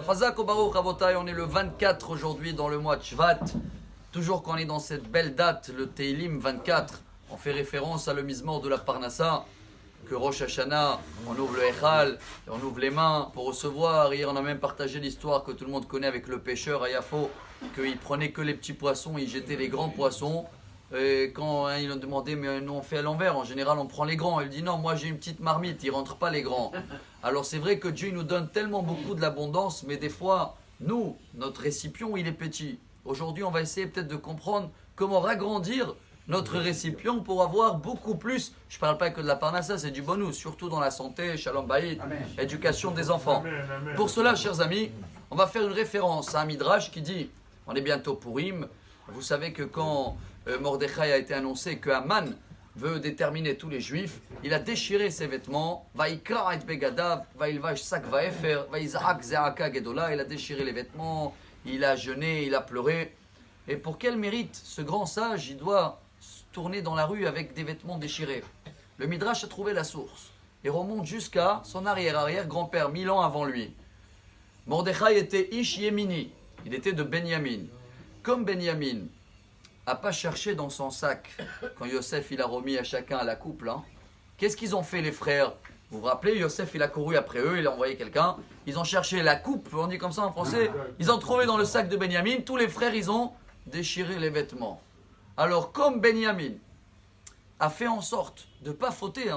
Chazak ou Baruch Rabotai, on est le 24 aujourd'hui dans le mois de Shvat. Toujours qu'on est dans cette belle date, le Teilim 24, on fait référence à le Mizmor de la Parnassa, que Rosh Hashanah, on ouvre le Echal, et on ouvre les mains pour recevoir. Hier, on a même partagé l'histoire que tout le monde connaît avec le pêcheur à Yafo, qu'il prenait que les petits poissons, il jetait les grands poissons. Et quand ils ont demandé, mais nous on fait à l'envers, en général on prend les grands. Il dit non, moi j'ai une petite marmite, ils ne rentrent pas les grands. Alors c'est vrai que Dieu il nous donne tellement beaucoup de l'abondance, mais des fois, nous, notre récipient il est petit. Aujourd'hui on va essayer peut-être de comprendre comment ragrandir notre récipient pour avoir beaucoup plus. Je ne parle pas que de la parnassa, c'est du bonus, surtout dans la santé, shalom bayit, éducation des enfants. Pour cela, chers amis, on va faire une référence à un midrash qui dit, on est bientôt Purim, vous savez que quand Mordechai a été annoncé que Haman veut déterminer tous les juifs, il a déchiré ses vêtements, il a déchiré les vêtements, il a jeûné, il a pleuré. Et pour quel mérite ce grand sage, il doit tourner dans la rue avec des vêtements déchirés? Le Midrash a trouvé la source et remonte jusqu'à son arrière-arrière-grand-père, 1000 ans avant lui. Mordechai était Ish Yemini, il était de Benyamin. Comme Benyamin n'a pas cherché dans son sac, quand Yosef il a remis à chacun à la couple, qu'est-ce qu'ils ont fait les frères? Vous vous rappelez, Yosef il a couru après eux, il a envoyé quelqu'un, ils ont cherché la coupe, on dit comme ça en français, ils ont trouvé dans le sac de Benyamin, tous les frères ils ont déchiré les vêtements. Alors comme Benyamin a fait en sorte de ne pas fauter,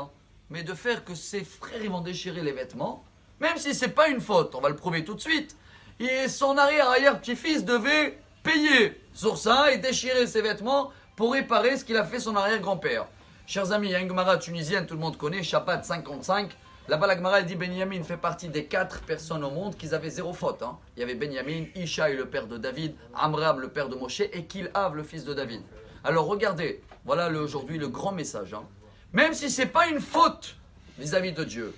mais de faire que ses frères ils vont déchirer les vêtements, même si ce n'est pas une faute, on va le prouver tout de suite, et son arrière-petit-fils devait payer sur ça et déchirer ses vêtements pour réparer ce qu'il a fait son arrière-grand-père. Chers amis, il y a une Gemara tunisienne, tout le monde connaît, Shabbat 55. Là-bas, la Gemara, elle dit Benyamin fait partie des 4 personnes au monde qui avaient 0 faute. Il y avait Benyamin, Ishaï, le père de David, Amram, le père de Moshe, et Kilhav, le fils de David. Alors regardez, voilà aujourd'hui le grand message. Même si ce n'est pas une faute vis-à-vis de Dieu,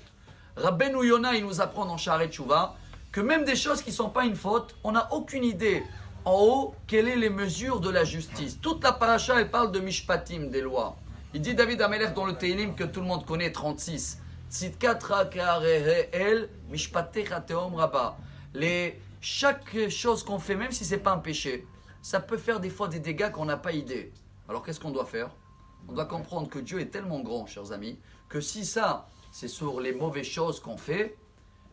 Rabbeinu Yona, il nous apprend dans Sha'arei Teshuvah que même des choses qui ne sont pas une faute, on n'a aucune idée en haut quelles sont les mesures de la justice. Toute la paracha, elle parle de Mishpatim, des lois. Il dit David Amelech dans le Teilim que tout le monde connaît, 36. Chaque chose qu'on fait, même si ce n'est pas un péché, ça peut faire des fois des dégâts qu'on n'a pas idée. Alors qu'est-ce qu'on doit faire? On doit comprendre que Dieu est tellement grand, chers amis, que si ça, c'est sur les mauvaises choses qu'on fait,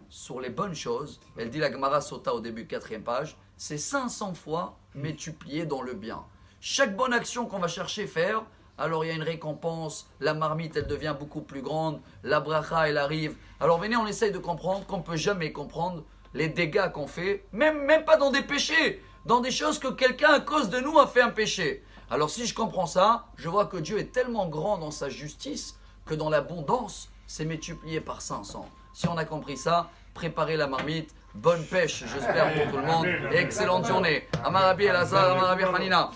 sur les bonnes choses, elle dit la Gemara Sota au début, 4e page, c'est 500 fois multiplié dans le bien. Chaque bonne action qu'on va chercher faire, alors il y a une récompense, la marmite elle devient beaucoup plus grande, la bracha elle arrive. Alors venez, on essaye de comprendre qu'on ne peut jamais comprendre les dégâts qu'on fait, même pas dans des péchés, dans des choses que quelqu'un à cause de nous a fait un péché. Alors si je comprends ça, je vois que Dieu est tellement grand dans sa justice que dans l'abondance, c'est multiplié par 500. Si on a compris ça, préparez la marmite, bonne pêche j'espère pour tout le monde et excellente journée. Amarabi El Azhar, Amarabi Hanina.